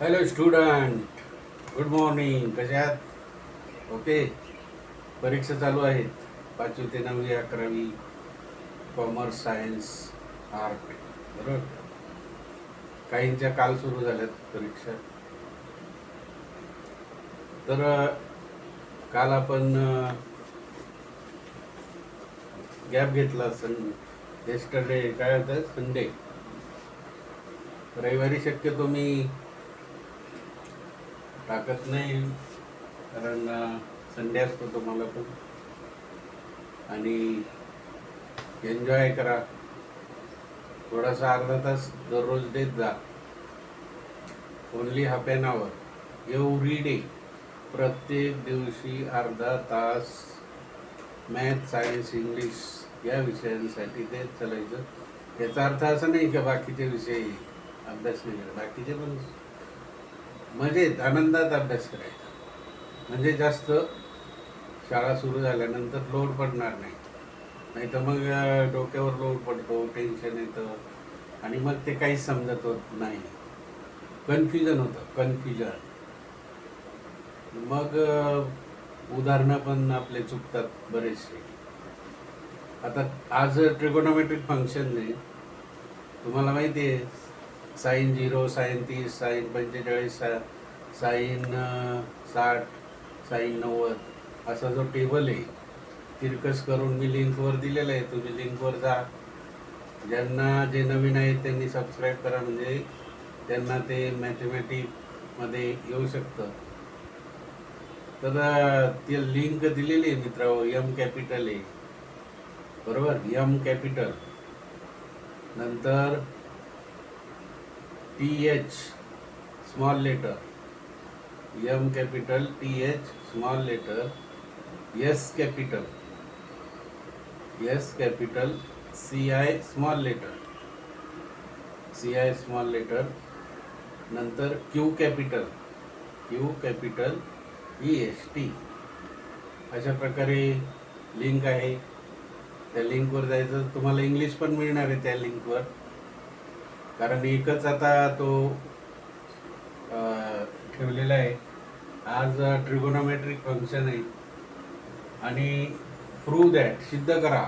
Hello student, good morning. कशात? Okay. परीक्षा चालू आहेत. 5वी ते 9वी 11वी, कॉमर्स, सायन्स, आर्ट. बरोबर. काहींच्या काल सुरू झाल्यात परीक्षा. तर काल आपण गॅप घेतला. येस्टरडे काय होतं? संडे. रविवारी शक्यतो मी टाकत नाही, कारण संडे असतो तुम्हाला पण. आणि एन्जॉय करा. थोडासा अर्धा तास दररोज देत जा. Only half an hour every day. प्रत्येक दिवशी अर्धा तास मॅथ, सायन्स, इंग्लिश या विषयांसाठी देत चालायचं. याचा अर्थ असा नाही की बाकीचे विषय अभ्यास नाही करायचा. बाकीचे पण मजेत आनंदात अभ्यास करायचा. म्हणजे जास्त शाळा सुरू झाल्यानंतर लोड पडणार नाही. नाही तर मग डोक्यावर लोड पडतो, टेन्शन येतं आणि मग ते काहीच समजत होत नाही. कन्फ्युजन होतं, कन्फ्युजन. मग उदाहरणं पण आपले चुकतात बरेचसे. आता आज ट्रिगोनोमेट्रिक फंक्शन आहे. तुम्हाला माहिती आहे, sine 0, sine 30, sine 45, sine 60, sine 90 असा जो टेबल आहे तिरकस करून मी लिंकवर दिलेलं आहे. तुम्ही लिंकवर जा. ज्यांना जे नवीन आहेत त्यांनी सबस्क्राईब करा, म्हणजे त्यांना ते मॅथमॅटिकमध्ये येऊ शकतं. तर ती लिंक दिलेली आहे मित्र. एम कॅपिटल आहे, बरोबर. एम कॅपिटल, नंतर TH small letter, M capital, TH small letter, S capital, CI small letter, CI small letter, नंतर क्यू कॅपिटल, EST. अशा प्रकारे लिंक आहे. त्या लिंकवर जायचं. तुम्हाला इंग्लिश पण मिळणार आहे त्या लिंकवर, कारण एकच आता तो ठेवलेला आहे. आज ट्रिगोनोमेट्रिक फंक्शन आहे आणि प्रूव्ह दॅट, सिद्ध करा.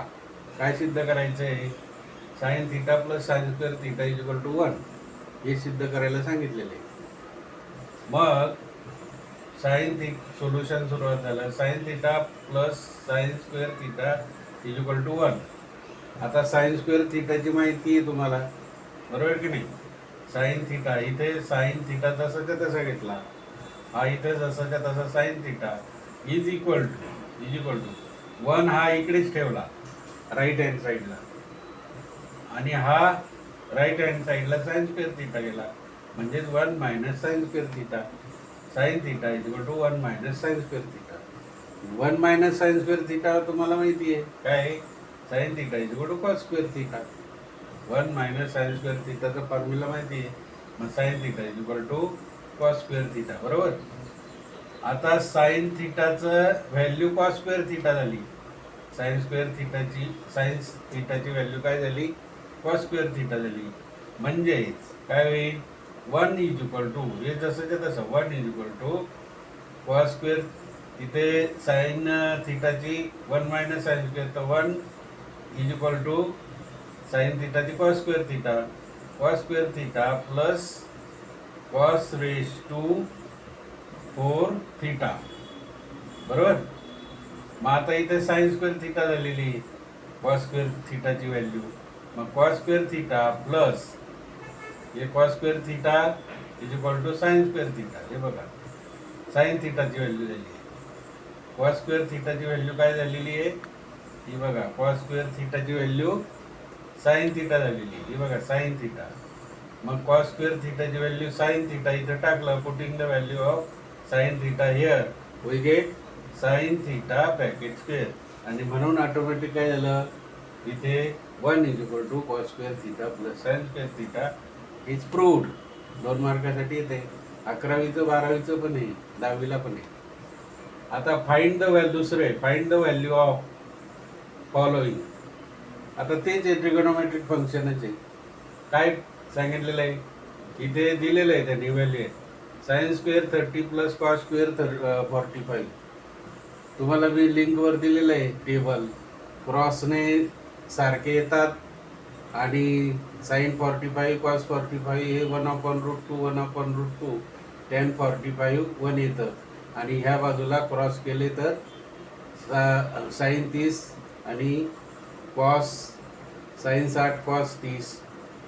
काय सिद्ध करायचं आहे? Sine theta plus sine square theta is equal to 1 हे सिद्ध करायला सांगितलेलं आहे. मग सोल्युशन सुरुवात झालं. Sine theta plus sine square theta is equal to 1. आता साईन स्क्वेअर थिटाची माहिती आहे तुम्हाला, बरोबर की नाही? साईन थिटा, इथे साईन थिटा जसाच्या तसा घेतला, हा इथे जसाच्या तसा sine theta is equal to 1. हा इकडेच ठेवला राईट हँड साईडला, आणि हा राईट हँड साईडला साईन स्क्वेअर थिटा गेला, म्हणजेच 1 minus sine square theta. Sine theta is equal to 1 minus sine square theta. 1 minus sine square theta तुम्हाला माहिती आहे काय? Sine theta is equal to cos square theta. 1 minus sine square थिटाचा formula माहिती आहे. मग sine theta is equal to cos square theta, बरोबर. आता साईन थिटाचं व्हॅल्यू कॉस स्क्वेअर थिटा झाली. साईन थिटाची व्हॅल्यू काय झाली? कॉस स्क्वेअर थिटा झाली. म्हणजेच काय होईल? 1 इज इक्वल टू, हे जसंच्या तसं 1 is equal to cos square. तिथे साईन थिटाची 1 मायनस साईन स्क्वेअर, तर 1 इज इक्वल टू साईन थिटाची cos square theta. Cos square theta plus cos raise to 4 theta, बरोबर. मग आता इथे साईन स्क्वेअर थिटा झालेली कॉस स्क्वेअर थिटाची व्हॅल्यू. मग कॉस स्क्वेअर थिटा प्लस हे cos square theta is equal to sine square theta. हे बघा, साईन थिटाची व्हॅल्यू झाली आहे. कॉस स्क्वेअर थिटाची व्हॅल्यू काय झालेली आहे? ही बघा, कॉस स्क्वेअर थिटाची व्हॅल्यू साईन थिटा झालेली आहे. ही बघा, साईन थिटा. मग कॉस स्क्वेअर थिटाची व्हॅल्यू साईन थिटा इथं टाकलं. Putting the value of sine theta here, we get sine theta bracket square. आणि म्हणून ऑटोमॅटिक काय झालं? इथे 1 is equal to cos square theta plus sine square theta is proved. 2 मार्कासाठी येते. 11वीचं 12वीचं पण आहे, 10वीला पण आहे. आता फाइंड द व्हॅल्यू, दुसरे find the value of following. आता तेच आहे, ट्रिगोनोमेट्रिक फंक्शनच आहे. काय सांगितलेलं आहे? इथे दिलेलं आहे त्यांनी व्हॅल्यू आहे. Sine square 30 plus cos square 45. तुम्हाला मी लिंकवर दिलेलं आहे टेबल. क्रॉसने सारखे येतात आणि साइन 45 कॉस 45 हे 1/√2 1/√2 tan 45 1 येतं. आणि ह्या बाजूला क्रॉस केले तर साइन 30 आणि कॉस साइन 60 कॉस 30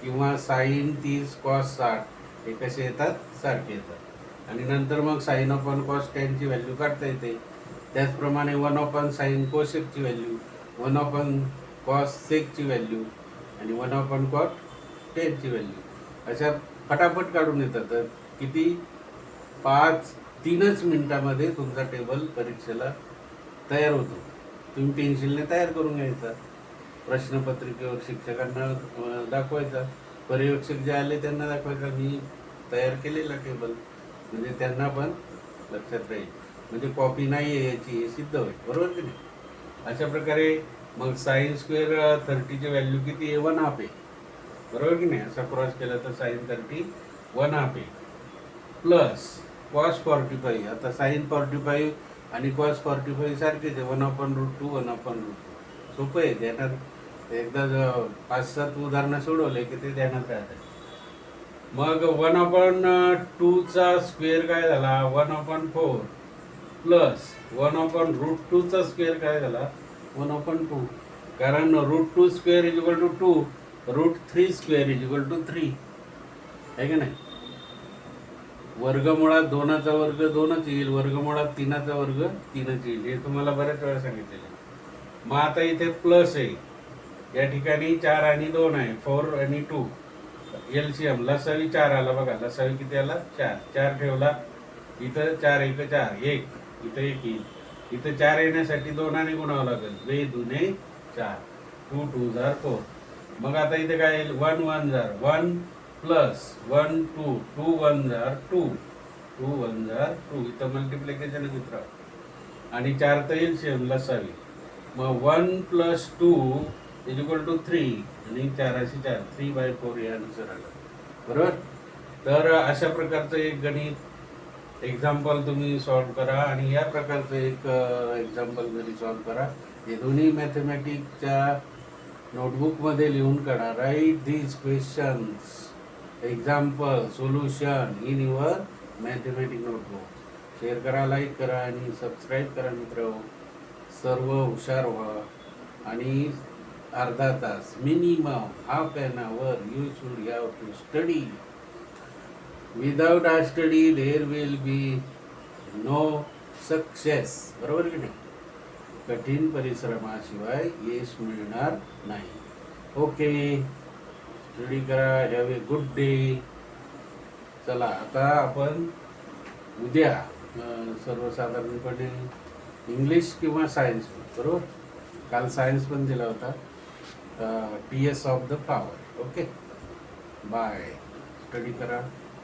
किंवा साइन 30 कॉस 60 हे कसे येतात, सारखे येतात. आणि नंतर मग साइन अपॉन कॉस टेनची व्हॅल्यू काढता येते. त्याचप्रमाणे 1 साइन कोसेकची व्हॅल्यू, 1 कॉस सेकची व्हॅल्यू आणि 1 कॉट टेनची व्हॅल्यू अशा फटाफट काढून येतात. तर किती 3च मिनिटामध्ये तुमचा टेबल परीक्षेला तयार होतो. तुम्ही पेन्सिलने तयार करून घ्यायचा, प्रश्नपत्रिकेवर शिक्षकांना दाखवायचा, पर्यवेक्षक जे आले त्यांना दाखवायचा मी तयार केलेला टेबल, म्हणजे त्यांना पण लक्षात राहील. म्हणजे कॉपी नाही आहे याची हे सिद्ध होईल. बरोबर की नाही? अशा प्रकारे मग साइन स्क्वेअर 30ची व्हॅल्यू किती आहे, 1/2 आहे. बरोबर की नाही? असा क्रॉस केला तर साइन 30 1/2 आहे. Plus cos 45. आता साइन 45 आणि कॉस 45 सारखेच आहे, 1/√2 1/√2. सोपं आहे, ध्यानात एकदा 5-7 उदाहरणं सोडवले की ते ध्यानात राहतात. मग 1/2चा स्क्वेअर काय झाला, 1/4 प्लस 1/√2चा स्क्वेअर काय झाला, 1/2. कारण √2 square is equal to 2, √3 square is equal to 3 आहे की नाही? वर्गमुळात 2चा वर्ग 2च येईल, वर्गमुळात 3चा वर्ग 3च येईल. हे तुम्हाला बऱ्याच वेळा सांगितलेलं आहे. मग आता इथे प्लस आहे, या ठिकाणी 4 आणि 2 आहे, 4 आणि 2. एलसीएम लसावी 4 आला बघा, लसावी किती आला, 4. 4 ठेवला इथं, 4 1 4 1, इथं 1 येईल. इथं 4 येण्यासाठी 2ने गुणावं लागेल, 2 दुने 4, 2 2 4. मग आता इथे काय येईल, 1 1 1 प्लस 1 2 2 1 2 2 1 2. इथं मल्टिप्लिकेशन मित्र आणि 4 तर एलसीएम लसावी. मग 1 प्लस 2 इज इक्वल टू 3 आणि 4 अशी 4, 3/4 हे आन्सर आलं. बरोबर? तर अशा प्रकारचं एक गणित एक्झाम्पल तुम्ही सॉल्व करा आणि या प्रकारचं एक एक्झाम्पल घरी सॉल्व करा. हे दोन्ही मॅथमॅटिक्सच्या नोटबुकमध्ये लिहून काढा. Write these questions example solution in your mathematic notebook. Share करा, लाईक करा आणि सबस्क्राईब करा मित्र. सर्व हुशार व्हा आणि अर्धा तास minimum half an hour you should have to study. Without a study there will be no success. बरोबर की नाही? कठीण परिश्रमाशिवाय यश मिळणार नाही. ओके, स्टडी करा. Have a good day. चला आता आपण उद्या सर्वसाधारणपणे इंग्लिश किंवा सायन्स, बरोबर? काल सायन्स पण दिला होता, TS of the power. Okay, bye. Study करा.